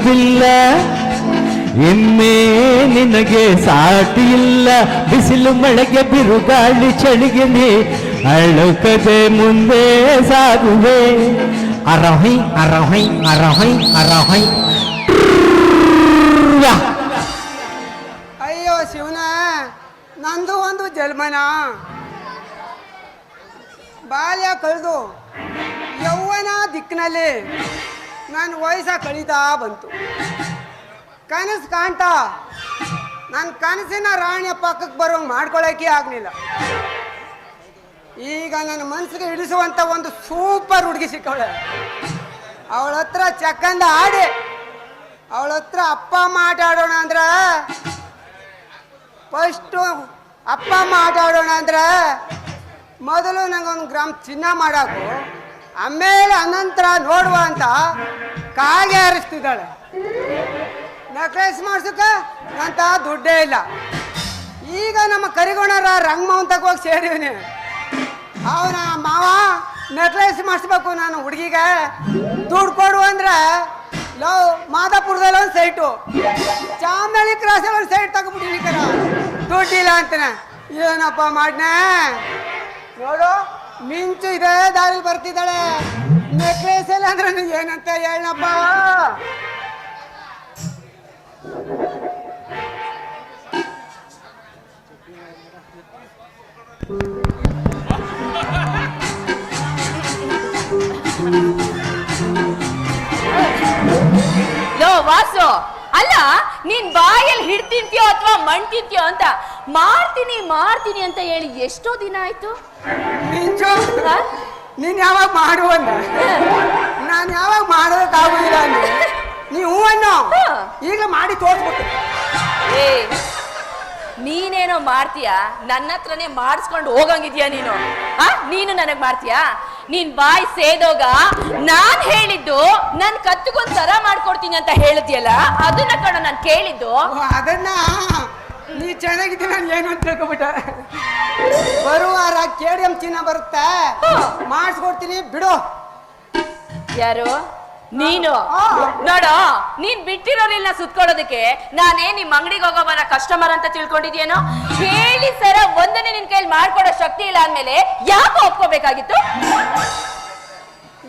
ಇರುವುದಿಲ್ಲ, ಎಮ್ಮೆ ನಿನಗೆ ಸಾಟಿ ಇಲ್ಲ. ಬಿಸಿಲು ಮಳೆಗೆ ಬಿರುಗಾಳಿ ಚಳಿಗೆ ನೀ ಅಳುಕದೆ ಮುಂದೆ ಸಾಗುವೆ. ಅರಹೈ ಅರಹೈ ಅರಹೈ ಅರಹೈ. ಅಯ್ಯೋ ಶಿವನ, ನಂದು ಒಂದು ಜನ್ಮನ. ಬಾಲ್ಯ ಕಳೆದು ಯೌವನ ದಿಕ್ಕಿನಲ್ಲಿ ನನ್ನ ವಯಸ್ಸ ಕಳೀತಾ ಬಂತು. ಕನಸು ಕಾಣ್ತಾ ನನ್ನ ಕನಸಿನ ರಾಣಿಯ ಪಕ್ಕಕ್ಕೆ ಬರೋಂಗೆ ಮಾಡ್ಕೊಳ್ಳೋಕೆ ಆಗಲಿಲ್ಲ. ಈಗ ನನ್ನ ಮನಸ್ಸಿಗೆ ಇಳಿಸುವಂಥ ಒಂದು ಸೂಪರ್ ಹುಡುಗಿ ಸಿಕ್ಕವಳೆ. ಅವಳ ಹತ್ರ ಚಕ್ಕಂದ ಆಡಿ ಅವಳ ಹತ್ರ ಅಪ್ಪ ಅಮ್ಮ ಆಟ ಆಡೋಣ ಅಂದ್ರೆ, ಫಸ್ಟು ಅಪ್ಪ ಅಮ್ಮ ಆಟ ಆಡೋಣ ಅಂದ್ರೆ ಮೊದಲು ನಂಗೊಂದು ಗ್ರಾಮ್ ಚಿನ್ನ ಮಾಡಾಕು, ಆಮೇಲೆ ಅನಂತರ ನೋಡುವ ಅಂತ ಕಾಗೆ ಹಾರಿಸ್ತಿದ್ದಾಳೆ. ನೆಕ್ಲೆಸ್ ಮಾಡ್ಸಕ್ಕೆ ಅಂತ ದುಡ್ಡೇ ಇಲ್ಲ. ಈಗ ನಮ್ಮ ಕರಿಗೋಣರ ರಂಗಮೋಹನ್ ತಗ ಹೋಗಿ ಸೇರಿವನಿ. ಅವನ ಮಾವ ನೆಕ್ಲೆಸ್ ಮಾಡಿಸ್ಬೇಕು ನಾನು ಹುಡುಗಿಗೆ, ದುಡ್ಡು ಕೊಡು ಅಂದ್ರೆ ಲವ್ ಮಾದಾಪುರದಲ್ಲಿ ಒಂದು ಸೈಟು, ಚಾಮನಹಳ್ಳಿ ಕ್ರಾಸಲ್ಲಿ ಒಂದು ಸೈಟ್ ತಗೊಬಿಟ್ಟಿನಿ ಕರ, ದುಡ್ಡಿಲ್ಲ ಅಂತಾನೆ. ಏನಪ್ಪ ಮಾಡ್ನೆ ನೋಡು, ಮಿಂಚು ಇದೇ ದಾರಿಲಿ ಬರ್ತಿದ್ದಾಳೆ. ನೆಕ್ಲೆಸ್ ಎಲ್ಲ ಅಂದ್ರೆ ಏನಂತ ಹೇಳಪ್ಪ. ಲೋ ವಾಸು, ಅಲ್ಲ ನೀನ್ ಬಾಯಲ್ಲಿ ಹಿಡ್ ತಿಂತೀಯೋ ಅಥವಾ ಮಣ್ ತಿಂತೀಯೋ ಅಂತ. ಮಾಡ್ತೀನಿ ಮಾಡ್ತೀನಿ ಅಂತ ಹೇಳಿ ಎಷ್ಟೋ ದಿನ ಆಯ್ತು. ನೀನ್ ಯಾವಾಗ ಮಾಡು ಅಂದ, ನಾನು ಯಾವಾಗ ಮಾಡೋದಕ್ಕಾಗುದಿಲ್ಲ ಅಂದ್ರೆ ನೀವು ಅನ್ನೋ ಈಗ ಮಾಡಿ ತೋರಿಸ್ಬಿಟ್ಟು. ಏ ನೀನೇನೋ ಮಾಡ್ತೀಯ, ನನ್ನ ಹತ್ರನೇ ಮಾಡಿಸ್ಕೊಂಡು ಹೋಗಂಗಿದ್ಯಾ ನೀನು? ನೀನು ನನಗ್ ಮಾಡ್ತೀಯಾ? ನೀನ್ ಬಾಯಿ ಸೇದೋಗ ನಾನ್ ಹೇಳಿದ್ದು ನನ್ ಕತ್ತುಗೊಂದ್ ತರ ಮಾಡ್ಕೊಡ್ತೀನಿ ಅಂತ ಹೇಳಿದ್ಯಲ್ಲ, ಅದನ್ನ ಕಣ ನಾನ್ ಕೇಳಿದ್ದು. ಅದನ್ನ ನೀ ಚೆನ್ನಾಗಿದ್ದೆ, ನಾನು ಏನು ಅಂತ ತಿಳ್ಕೊಬಿಟ್ಟ. ಬರುವಾರ KDM ಚಿನ್ನ ಬರುತ್ತೆ, ಮಾಡಿಸ್ಕೊಡ್ತೀನಿ ಬಿಡು. ಯಾರು ನೀನು? ನೋಡೋ, ನೀನ್ ಬಿಟ್ಟಿರೋರಿಲ್ಲ ಸುತ್ಕೊಳ್ಳೋದಕ್ಕೆ. ನಾನೇ ನಿಮ್ ಅಂಗಡಿಗೆ ಹೋಗೋ ಬರ ಕಸ್ಟಮರ್ ಅಂತ ತಿಳ್ಕೊಂಡಿದ್ಯೇನೋ? ಹೇಳಿ ಸರ ಒಂದನೇ ನಿನ್ ಕೈಲಿ ಮಾಡ್ಕೊಡೋ ಶಕ್ತಿ ಇಲ್ಲ ಅಂದ್ಮೇಲೆ ಯಾಕೆ ಒಪ್ಕೋಬೇಕಾಗಿತ್ತು?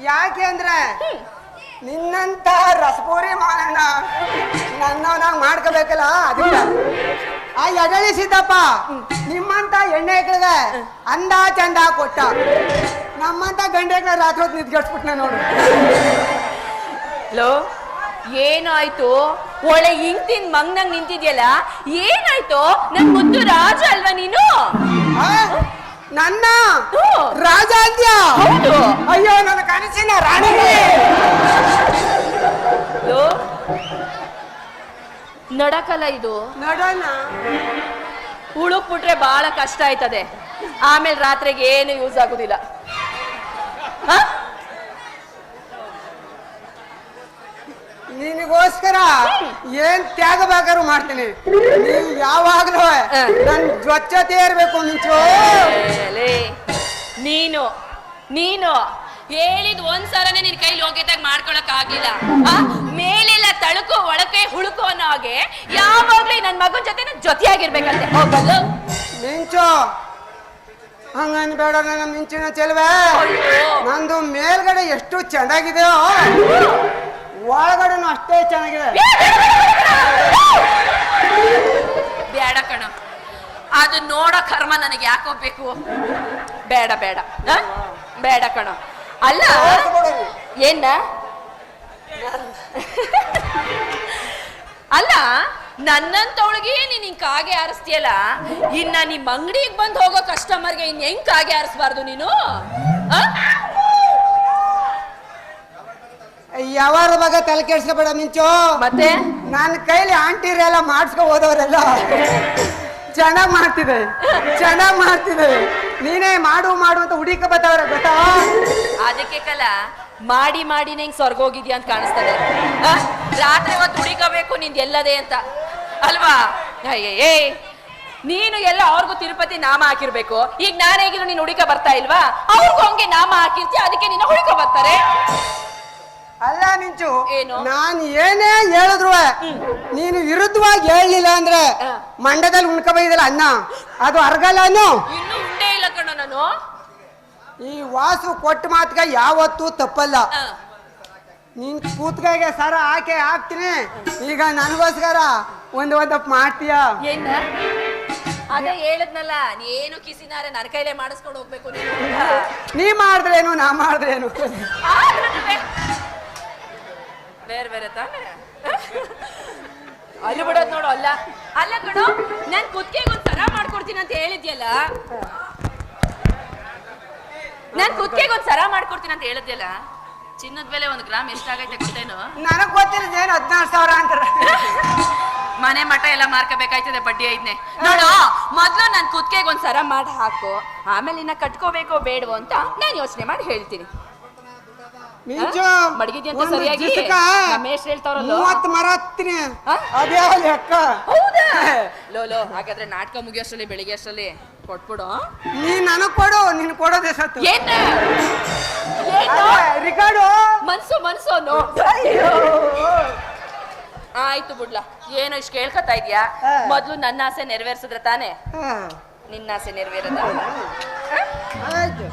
ಯಾಕೆ ಅಂದ್ರೆ ನಿನ್ನಂತ ರಸಪೂರಿ ಮಾನಣ್ಣ ನನ್ನವನಾಗ ಮಾಡ್ಕೋಬೇಕಲ್ಲ, ಅದಕ್ಕೆ. ಆ ಎಡಳಿ ಸಿದ್ದಪ್ಪ ನಿಮ್ಮಂತ ಹೆಣ್ಣೆಗಳಿಗೆ ಅಂದ ಚಂದ ಕೊಟ್ಟ, ನಮ್ಮಂತ ಗಂಡೆಗಳ ರಾತ್ರಿ ಹೊತ್ತು ನಿದ್ಗೆಡ್ಸ್ಬಿಟ್ನ ನೋಡು. ಲೋ ಏನಾಯ್ತು? ಒಳ್ಳೆ ಹಿಂಗ್ ತಿಂದ್ ಮಂಗ್ನಂಗ್ ನಿಂತಿದ್ಯಲ್ಲ, ಏನಾಯ್ತು? ನನ್ ಮುದ್ದು ರಾಜ ಅಲ್ವಾ ನೀನು? ನನ್ನ ರಾಜ ಅಂತ್ಯ? ಹೌದು. ಅಯ್ಯೋ ನನ್ನ ಕನಸಿನ ರಾಣಿ. ನಡಕಲ್ಲ ಇದು, ನಡೋಣ. ಹುಳುಕ್ ಬಿಟ್ರೆ ಬಹಳ ಕಷ್ಟ ಆಯ್ತದೆ, ಆಮೇಲೆ ರಾತ್ರಿಗೆ ಏನು ಯೂಸ್ ಆಗುದಿಲ್ಲ. ನಿನಗೋಸ್ಕರ ಏನ್ ತ್ಯಾಗ ಬೇಕಾದ್ರೂ ಮಾಡ್ತೀನಿ. ನೀವು ಯಾವಾಗ್ಲೂ ನನ್ ಸ್ವಚ್ಛತೆ ಇರ್ಬೇಕು. ಮಿಂಚು ನೀನು ನೀನು ಹೇಳಿದ್ ಒಂದ್ಸರನೇ ನಿನ್ ಕೈಲಿ ಹೋಗಿದ್ದಾಗ ಮಾಡ್ಕೊಳಕ್ ಆಗ್ಲಿಲ್ಲ. ಮೇಲೆಲ್ಲ ತಳುಕು ಒಳಕೆ ಹುಳುಕು ಅನ್ನೋ ಹಾಗೆ ಯಾವಾಗ್ಲೂ ನನ್ ಮಗನ್ ಜೊತೆ ಜೊತೆಯಾಗಿರ್ಬೇಕಂತೆ. ಹೋಗಲ್ಲ ಮಿಂಚು, ಹಂಗನ್ ಬೇಡ ನನ್ನ ಮಿಂಚಿನ ಚೆಲುವೆ. ನಂದು ಮೇಲ್ಗಡೆ ಎಷ್ಟು ಚೆನ್ನಾಗಿದೆಯೋ ಒಳಗಡೆನು ಅಷ್ಟೇ ಚೆನ್ನಾಗಿದೆ. ಬೇಡ ಕಣ, ಅದು ನೋಡೋ ಕರ್ಮ ನನಗೆ ಯಾಕೋ ಬೇಕು. ಬೇಡ ಬೇಡ ಬೇಡ ಕಣ. ಅಲ್ಲ ಏನ ಅಲ್ಲ, ನನ್ನಂತವಳಿಗೆ ನೀನ್ ಹಿಂಗ್ ಕಾಗೆ ಆರಿಸ್ತೀಯಲ್ಲ, ಇನ್ನ ನಿಮ್ ಅಂಗಡಿಗೆ ಬಂದು ಹೋಗೋ ಕಸ್ಟಮರ್ಗೆ ಇನ್ ಹೆಂಗ್ ಕಾಗೆ ಆರಿಸ್ಬಾರ್ದು ನೀನು? ಯಾವಾರ ಬಗ್ಗೆ ತಲೆ ಕೆಡ್ಸ್ಕೊಬೇಡ ಮಿಂಚು. ಮತ್ತೆ ನನ್ನ ಕೈಲಿ ಆಂಟಿರೆಲ್ಲ ಮಾಡಿಸ್ಕೊ ಹೋದವರೆಲ್ಲ ಚೆನ್ನಾಗ್ ಮಾಡ್ತಿದೆ, ಚೆನ್ನಾಗ್ ಮಾಡ್ತಿದೆ. ನೀನೇ ಮಾಡು ಮಾಡು ಅಂತ ಹುಡುಕ ಬತ್ತವ್ರೆ ಗೊತ್ತಾ? ಅದಕ್ಕೆ ಕಲ ಮಾಡಿ ಮಾಡಿ ನಂಗೆ ಸ್ವರ್ಗೋಗಿದ್ಯಾ ಅಂತ ಕಾಣಿಸ್ತದೆ. ರಾತ್ರಿ ಹೊತ್ತು ಹುಡುಕಬೇಕು ನಿಂದ ಎಲ್ಲದೆ ಅಂತ ಅಲ್ವಾ? ಏ ನೀನು ಎಲ್ಲ ಅವ್ರಿಗೂ ತಿರುಪತಿ ನಾಮ ಹಾಕಿರ್ಬೇಕು. ಈಗ ನಾನು ಹೇಗಿದ್ರು ನೀನು ಹುಡುಕ ಬರ್ತಾ ಇಲ್ವಾ? ಅವ್ರಿಗೂ ಹಂಗೆ ನಾಮ ಹಾಕಿರ್ತೀಯ, ಅದಕ್ಕೆ ನಿನ್ನ ಹುಡುಕ ಬರ್ತಾರೆ. ಅಲ್ಲ ಮಿಂಚು, ಏನು? ನಾನು ಏನೇ ಹೇಳಿದ್ರು ನೀನು ವಿರುದ್ಧವಾಗಿ ಹೇಳಲಿಲ್ಲ ಅಂದ್ರೆ ಮಂಡದಲ್ಲಿ ಉಣ್ಕೊಬೈದಲ್ಲ ಅನ್ನ ಅದು ಅರ್ಗಲ್ಲನು. ಇನ್ನೂ ಉಂಡೇ ಇಲ್ಲ ಕಣ ನಾನು. ಈ ವಾಸು ಕೊಟ್ಟ ಮಾತ್ಗೆ ಯಾವತ್ತೂ ತಪ್ಪಲ್ಲ. ನೀನ್ ಕೂತ್ಕಾಗೆ ಸರ ಹಾಕ್ತೀನಿ. ಈಗ ನನಗೋಸ್ಕರ ಒಂದಪ್ಪ ಮಾಡ್ತೀಯ? ಏನ ಅದೇ ಹೇಳದ್ನಲ್ಲ, ನೀನು ಕಿಸಿನಾರೆ ನನ್ನ ಕೈಲೇ ಮಾಡಿಸ್ಕೊಂಡು ಹೋಗ್ಬೇಕು ನೀನು. ನೀ ಮಾಡಿದ್ರೇನು ನಾ ಮಾಡಿದ್ರೇನು ಬೇರೆ ಬೇರೆ ತಾನೆ. ಅಲ್ಲಿ ಬಿಡೋದ್ ನೋಡು. ಅಲ್ಲ ಅಲ್ಲ ಕಣೋ, ನಾನ್ ಕುತ್ತಿಗೆಗೆ ಒಂದ್ ಸರ ಮಾಡ್ಕೊಡ್ತೀನಿ ಅಂತ ಹೇಳಿದ್ಯಲ್ಲ, ನಾನ್ ಕುತ್ತಿಗೆಗೆ ಒಂದ್ ಸರ ಮಾಡ್ಕೊಡ್ತೀನಿ ಅಂತ ಹೇಳಿದ್ಯಲ್ಲ, ಚಿನ್ನದ ಬೆಲೆ 1 ಗ್ರಾಮ್ ಎಷ್ಟಾಗೈತೆ ಗೊತ್ತೇನು? ನನಗ್ ಗೊತ್ತಿರೋದೇನು 14,000 ಅಂತಾರೆ. ಮನೆ ಮಠ ಎಲ್ಲ ಮಾರ್ಕೋಬೇಕಾಯ್ತದೆ, ಬಡ್ಡಿ ಐದ್ನೆ. ನೋಡು, ಮೊದ್ಲು ನನ್ ಕುತ್ತಿಗೆಗೆ ಒಂದ್ ಸರ ಮಾಡಿ ಹಾಕು, ಆಮೇಲೆ ಇನ್ನ ಕಟ್ಕೋಬೇಕೋ ಬೇಡವೋ ಅಂತ ನಾನು ಯೋಚನೆ ಮಾಡಿ ಹೇಳ್ತೀನಿ. ಮಿಂಚು ಮಡಗಿದ್ಯಂತ ಸರಿಯಾಗಿ ರಮೇಶ್ ಹೇಳ್ತಾರಲ್ಲ, 30 ಮರ ಹತ್ತೀನಿ. ಅದೇ ಲೆಕ್ಕ. ಹೌದಾ? ಲೋ ಹಾಗಾದ್ರೆ ನಾಟಕ ಮುಗಿಯೋಷ್ಟರಲ್ಲಿ ಬೆಳಿಗ್ಗೆ ಅಷ್ಟರಲ್ಲಿ ಕೊಟ್ಬಿಡು. ನೀ ನನಗ್ ಕೊಡು, ನೀನ್ ಕೊಡೋದೇ ಸತ್ತು. ಏನ್ ರಿಕಾರ್ಡು ಮನ್ಸು ನೋ. ಆಯ್ತು ಬಿಡ್ಲಾ, ಏನೋ ಇಷ್ಟು ಕೇಳ್ಕೊತಾ ಇದ್ಯಾ? ಮೊದ್ಲು ನನ್ನ ಆಸೆ ನೆರವೇರ್ಸಿದ್ರೆ ತಾನೆ ನಿನ್ನ ಆಸೆ ನೆರವೇರದ. ಆಯ್ತು.